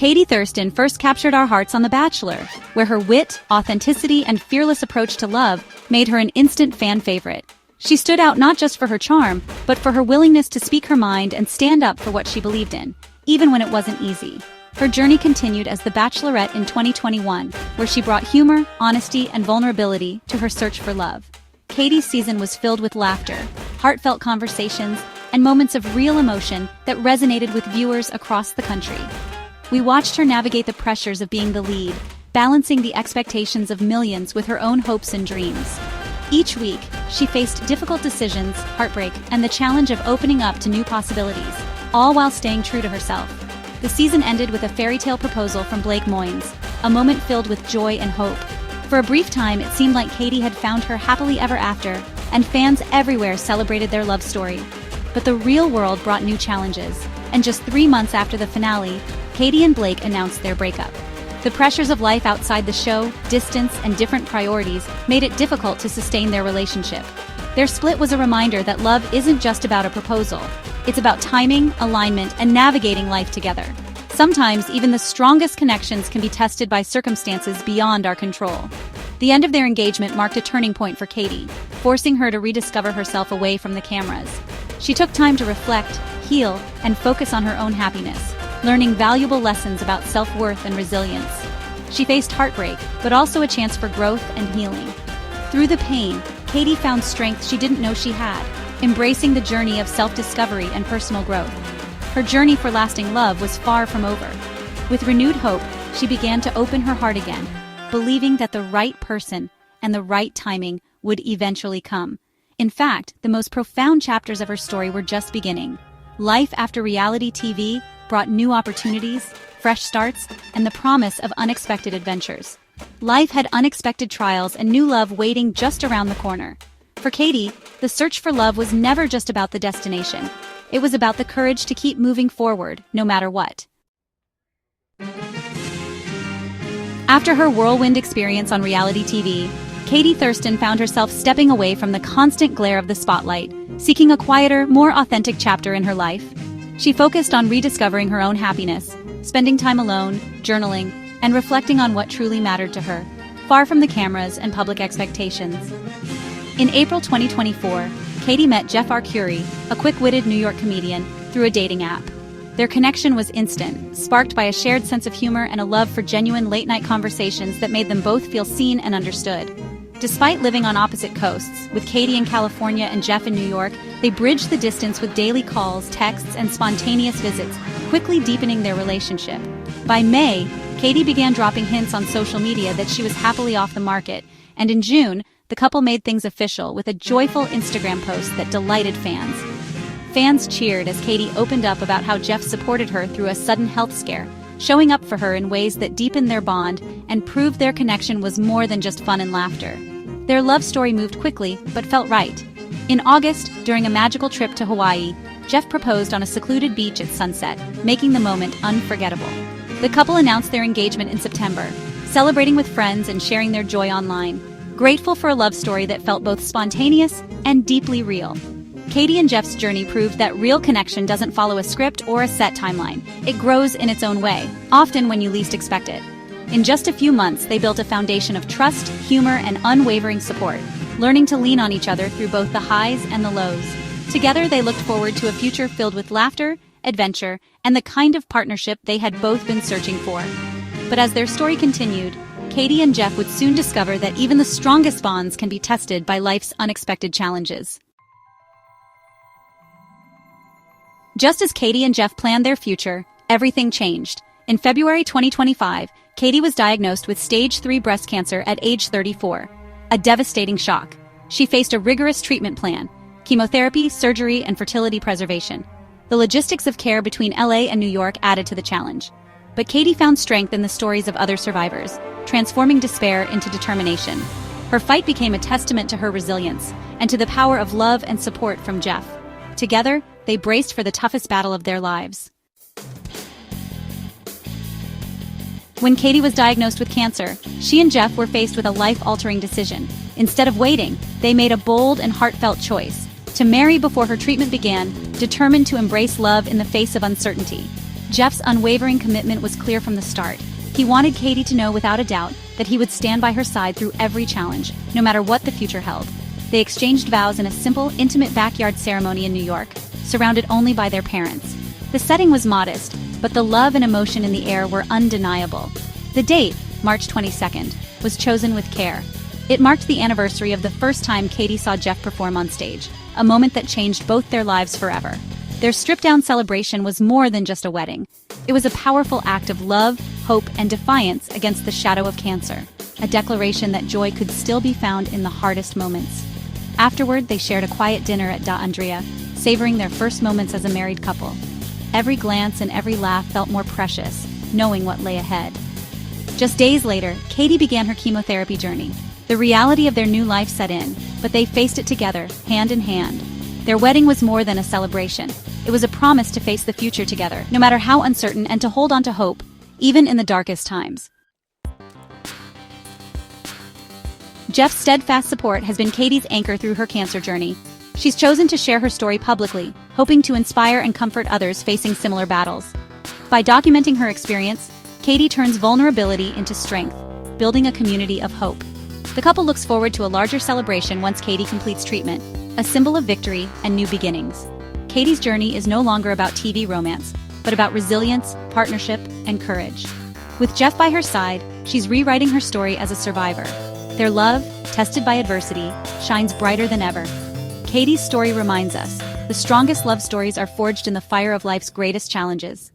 Katie Thurston first captured our hearts on The Bachelor, where her wit, authenticity, and fearless approach to love made her an instant fan favorite. She stood out not just for her charm, but for her willingness to speak her mind and stand up for what she believed in, even when it wasn't easy. Her journey continued as The Bachelorette in 2021, where she brought humor, honesty, and vulnerability to her search for love. Katie's season was filled with laughter, heartfelt conversations, and moments of real emotion that resonated with viewers across the country. We watched her navigate the pressures of being the lead, balancing the expectations of millions with her own hopes and dreams. Each week, she faced difficult decisions, heartbreak, and the challenge of opening up to new possibilities, all while staying true to herself. The season ended with a fairy tale proposal from Blake Moynes, a moment filled with joy and hope. For a brief time, it seemed like Katie had found her happily ever after, and fans everywhere celebrated their love story. But the real world brought new challenges, and just 3 months after the finale, Katie and Blake announced their breakup. The pressures of life outside the show, distance, and different priorities made it difficult to sustain their relationship. Their split was a reminder that love isn't just about a proposal. It's about timing, alignment, and navigating life together. Sometimes, even the strongest connections can be tested by circumstances beyond our control. The end of their engagement marked a turning point for Katie, forcing her to rediscover herself away from the cameras. She took time to reflect, heal, and focus on her own happiness, learning valuable lessons about self-worth and resilience. She faced heartbreak, but also a chance for growth and healing. Through the pain, Katie found strength she didn't know she had, embracing the journey of self-discovery and personal growth. Her journey for lasting love was far from over. With renewed hope, she began to open her heart again, believing that the right person and the right timing would eventually come. In fact, the most profound chapters of her story were just beginning. Life after reality TV brought new opportunities, fresh starts, and the promise of unexpected adventures. Life had unexpected trials and new love waiting just around the corner. For Katie, the search for love was never just about the destination. It was about the courage to keep moving forward, no matter what. After her whirlwind experience on reality TV, Katie Thurston found herself stepping away from the constant glare of the spotlight, seeking a quieter, more authentic chapter in her life. She focused on rediscovering her own happiness, spending time alone, journaling, and reflecting on what truly mattered to her, far from the cameras and public expectations. In April 2024, Katie met Jeff Arcuri, a quick-witted New York comedian, through a dating app. Their connection was instant, sparked by a shared sense of humor and a love for genuine late-night conversations that made them both feel seen and understood. Despite living on opposite coasts, with Katie in California and Jeff in New York, they bridged the distance with daily calls, texts, and spontaneous visits, quickly deepening their relationship. By May, Katie began dropping hints on social media that she was happily off the market, and in June, the couple made things official with a joyful Instagram post that delighted fans. Fans cheered as Katie opened up about how Jeff supported her through a sudden health scare, showing up for her in ways that deepened their bond and proved their connection was more than just fun and laughter. Their love story moved quickly, but felt right. In August, during a magical trip to Hawaii, Jeff proposed on a secluded beach at sunset, making the moment unforgettable. The couple announced their engagement in September, celebrating with friends and sharing their joy online, grateful for a love story that felt both spontaneous and deeply real. Katie and Jeff's journey proved that real connection doesn't follow a script or a set timeline. It grows in its own way, often when you least expect it. In just a few months, they built a foundation of trust, humor, and unwavering support, learning to lean on each other through both the highs and the lows. Together, they looked forward to a future filled with laughter, adventure, and the kind of partnership they had both been searching for. But as their story continued, Katie and Jeff would soon discover that even the strongest bonds can be tested by life's unexpected challenges. Just as Katie and Jeff planned their future, everything changed. In February 2025, Katie was diagnosed with stage 3 breast cancer at age 34. A devastating shock. She faced a rigorous treatment plan: chemotherapy, surgery, and fertility preservation. The logistics of care between LA and New York added to the challenge. But Katie found strength in the stories of other survivors, transforming despair into determination. Her fight became a testament to her resilience and to the power of love and support from Jeff. Together, they braced for the toughest battle of their lives. When Katie was diagnosed with cancer, she and Jeff were faced with a life-altering decision. Instead of waiting, they made a bold and heartfelt choice: to marry before her treatment began, determined to embrace love in the face of uncertainty. Jeff's unwavering commitment was clear from the start. He wanted Katie to know without a doubt that he would stand by her side through every challenge, no matter what the future held. They exchanged vows in a simple, intimate backyard ceremony in New York, surrounded only by their parents. The setting was modest, but the love and emotion in the air were undeniable. The date, March 22nd, was chosen with care. It marked the anniversary of the first time Katie saw Jeff perform on stage, a moment that changed both their lives forever. Their stripped-down celebration was more than just a wedding. It was a powerful act of love, hope, and defiance against the shadow of cancer, a declaration that joy could still be found in the hardest moments. Afterward, they shared a quiet dinner at Da Andrea, savoring their first moments as a married couple. Every glance and every laugh felt more precious, knowing what lay ahead. Just days later, Katie began her chemotherapy journey. The reality of their new life set in, but they faced it together, hand in hand. Their wedding was more than a celebration. It was a promise to face the future together, no matter how uncertain, and to hold on to hope, even in the darkest times. Jeff's steadfast support has been Katie's anchor through her cancer journey. She's chosen to share her story publicly, hoping to inspire and comfort others facing similar battles. By documenting her experience, Katie turns vulnerability into strength, building a community of hope. The couple looks forward to a larger celebration once Katie completes treatment, a symbol of victory and new beginnings. Katie's journey is no longer about TV romance, but about resilience, partnership, and courage. With Jeff by her side, she's rewriting her story as a survivor. Their love, tested by adversity, shines brighter than ever. Katie's story reminds us, the strongest love stories are forged in the fire of life's greatest challenges.